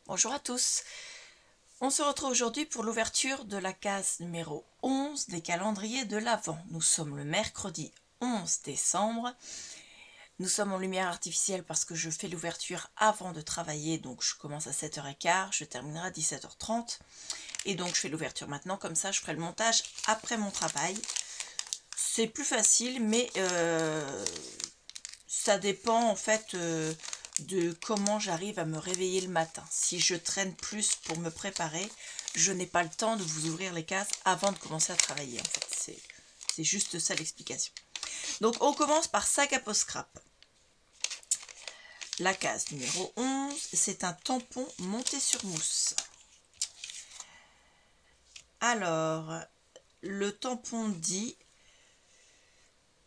Bonjour à tous. On se retrouve aujourd'hui pour l'ouverture de la case numéro 11 des calendriers de l'Avent. Nous sommes le mercredi 11 décembre. Nous sommes en lumière artificielle parce que je fais l'ouverture avant de travailler, donc je commence à 7h15, je terminerai à 17h30. Et donc je fais l'ouverture maintenant, comme ça je ferai le montage après mon travail. C'est plus facile, mais ça dépend en fait de comment j'arrive à me réveiller le matin. Si je traîne plus pour me préparer, je n'ai pas le temps de vous ouvrir les cases avant de commencer à travailler. En fait, c'est juste ça l'explication. Donc on commence par sac à peau scrap. La case numéro 11, c'est un tampon monté sur mousse. Alors, le tampon dit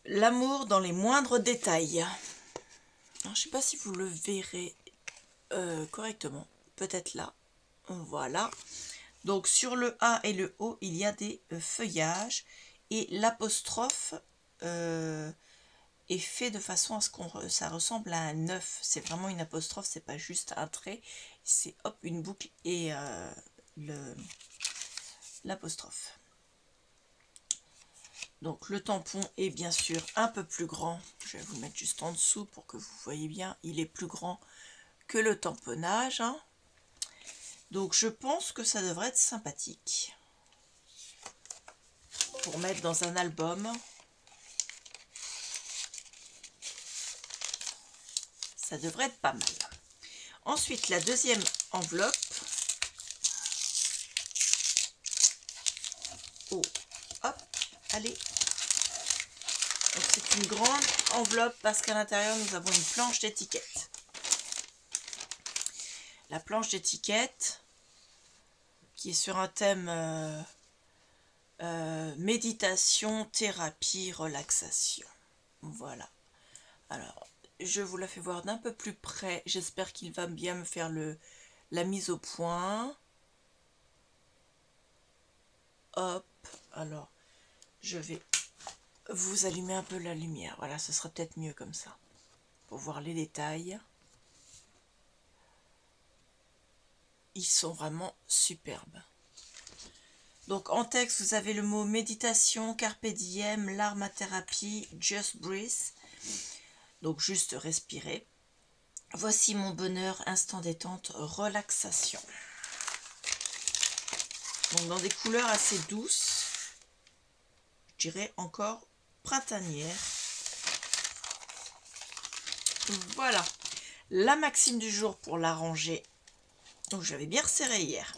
l'amour dans les moindres détails. Alors, je ne sais pas si vous le verrez correctement. Peut-être là. Voilà. Donc sur le A et le O, il y a des feuillages. Et l'apostrophe est fait de façon à ce que ça ressemble à un œuf. C'est vraiment une apostrophe, c'est pas juste un trait. C'est hop, une boucle et l'apostrophe. Donc le tampon est bien sûr un peu plus grand. Je vais vous le mettre juste en dessous pour que vous voyez bien. Il est plus grand que le tamponnage. Hein. Donc je pense que ça devrait être sympathique. Pour mettre dans un album. Ça devrait être pas mal. Ensuite, la deuxième enveloppe. Oh, hop, allez. C'est une grande enveloppe parce qu'à l'intérieur, nous avons une planche d'étiquette. La planche d'étiquette qui est sur un thème méditation, thérapie, relaxation. Voilà. Alors, je vous la fais voir d'un peu plus près. J'espère qu'il va bien me faire la mise au point. Hop, alors, je vais vous allumer un peu la lumière. Voilà, ce sera peut-être mieux comme ça. Pour voir les détails. Ils sont vraiment superbes. Donc en texte, vous avez le mot méditation, carpe diem, l'aromathérapie, just breathe. Donc juste respirer. Voici mon bonheur, instant détente, relaxation. Donc dans des couleurs assez douces, je dirais encore printanières. Voilà, la maxime du jour pour la ranger. Donc j'avais bien resserré hier.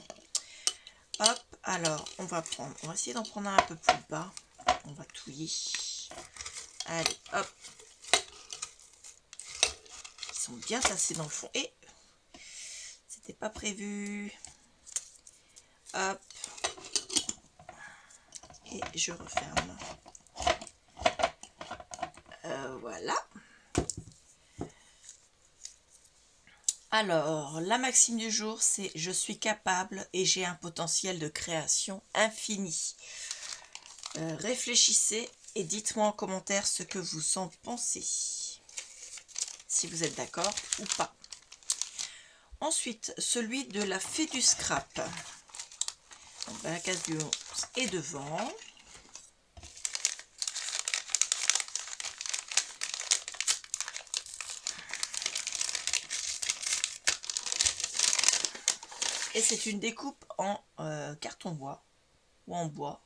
Hop, alors on va essayer d'en prendre un peu plus bas. On va touiller. Allez, hop. Ils sont bien tassés dans le fond. Et c'était pas prévu. Hop. Et je referme. Voilà. Alors, la maxime du jour, c'est « Je suis capable et j'ai un potentiel de création infini ». Réfléchissez et dites-moi en commentaire ce que vous en pensez. Si vous êtes d'accord ou pas. Ensuite, celui de la fée du scrap. Donc, la case du 11 est devant. Et c'est une découpe en carton bois ou en bois.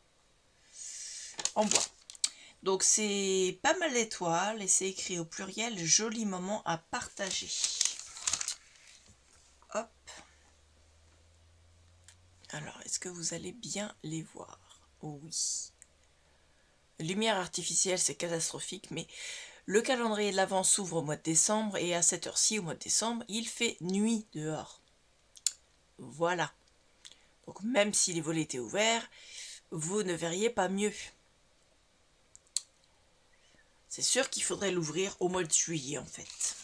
En bois. Donc c'est pas mal d'étoiles et c'est écrit au pluriel « Joli moment à partager ». Hop. Alors, est-ce que vous allez bien les voir? Oh oui. Lumière artificielle, c'est catastrophique, mais le calendrier de l'Avent s'ouvre au mois de décembre et à cette heure-ci, au mois de décembre, il fait nuit dehors. Voilà. Donc même si les volets étaient ouverts, vous ne verriez pas mieux. C'est sûr qu'il faudrait l'ouvrir au mois de juillet en fait.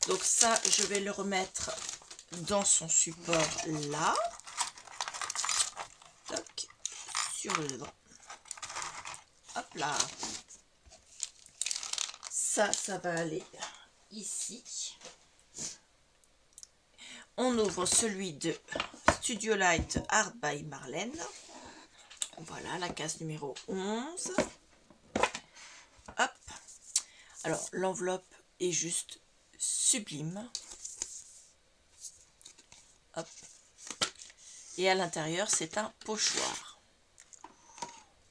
Donc ça, je vais le remettre dans son support là. Toc, sur le devant. Hop là. Ça va aller ici. On ouvre celui de Studio Light Art by Marlène. Voilà la case numéro 11. Hop. Alors l'enveloppe est juste sublime. Hop. Et à l'intérieur c'est un pochoir.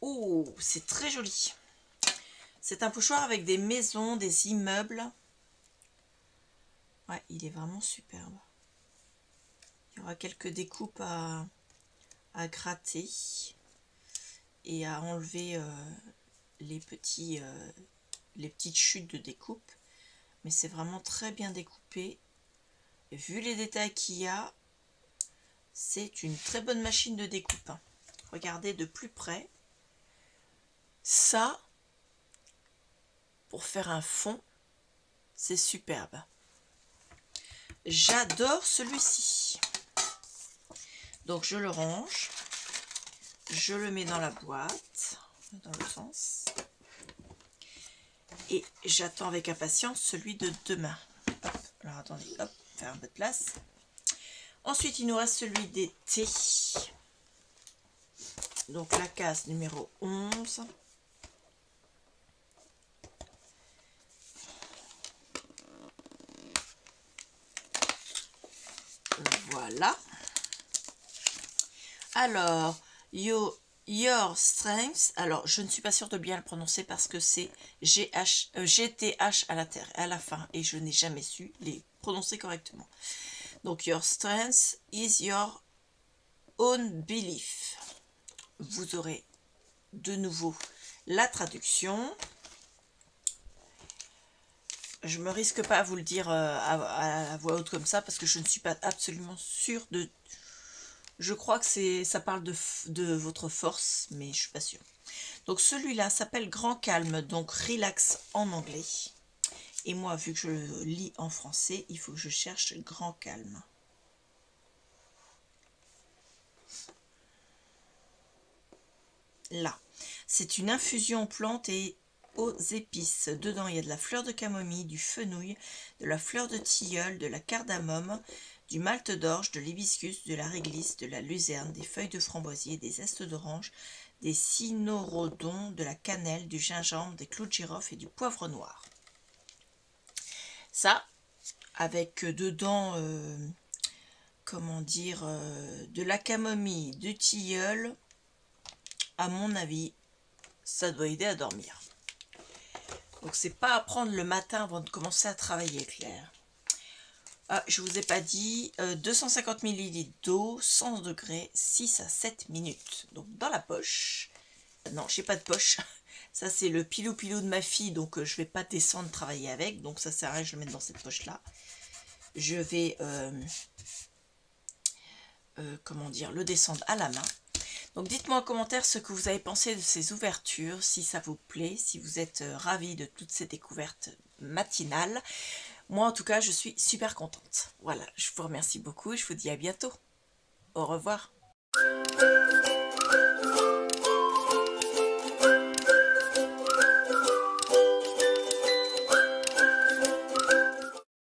Oh, c'est très joli. C'est un pochoir avec des maisons, des immeubles. Ouais, il est vraiment superbe. Il y aura quelques découpes à gratter et à enlever les petites chutes de découpe. Mais c'est vraiment très bien découpé. Et vu les détails qu'il y a, c'est une très bonne machine de découpe. Regardez de plus près. Ça, pour faire un fond, c'est superbe. J'adore celui-ci. Donc je le range. Je le mets dans la boîte, dans le sens. Et j'attends avec impatience celui de demain. Hop, alors attendez, hop, faire un peu de place. Ensuite, il nous reste celui d'été. Donc la case numéro 11. Voilà. Alors, Your Strength. Alors, je ne suis pas sûre de bien le prononcer parce que c'est GTH à la fin. Et je n'ai jamais su les prononcer correctement. Donc, Your Strength is your own belief. Vous aurez de nouveau la traduction. Je me risque pas à vous le dire à la voix haute comme ça parce que je ne suis pas absolument sûre de... Je crois que ça parle de votre force, mais je suis pas sûre. Donc celui-là s'appelle Grand Calme, donc relax en anglais. Et moi, vu que je le lis en français, il faut que je cherche Grand Calme. Là, c'est une infusion plante et aux épices. Dedans, il y a de la fleur de camomille, du fenouil, de la fleur de tilleul, de la cardamome, du malt d'orge, de l'hibiscus, de la réglisse, de la luzerne, des feuilles de framboisier, des zestes d'orange, des cynorrhodons, de la cannelle, du gingembre, des clous de girofle et du poivre noir. Ça, avec dedans, comment dire, de la camomille, du tilleul, à mon avis, ça doit aider à dormir. Donc c'est pas à prendre le matin avant de commencer à travailler, Claire. Ah, je vous ai pas dit, 250 ml d'eau, 100 degrés, 6 à 7 minutes. Donc dans la poche. Non, j'ai pas de poche. Ça c'est le pilou-pilou de ma fille, donc je vais pas descendre travailler avec. Donc ça sert à rien, je vais le mettre dans cette poche-là. Je vais, comment dire, le descendre à la main. Donc dites-moi en commentaire ce que vous avez pensé de ces ouvertures, si ça vous plaît, si vous êtes ravis de toutes ces découvertes matinales. Moi en tout cas je suis super contente. Voilà, je vous remercie beaucoup et je vous dis à bientôt. Au revoir.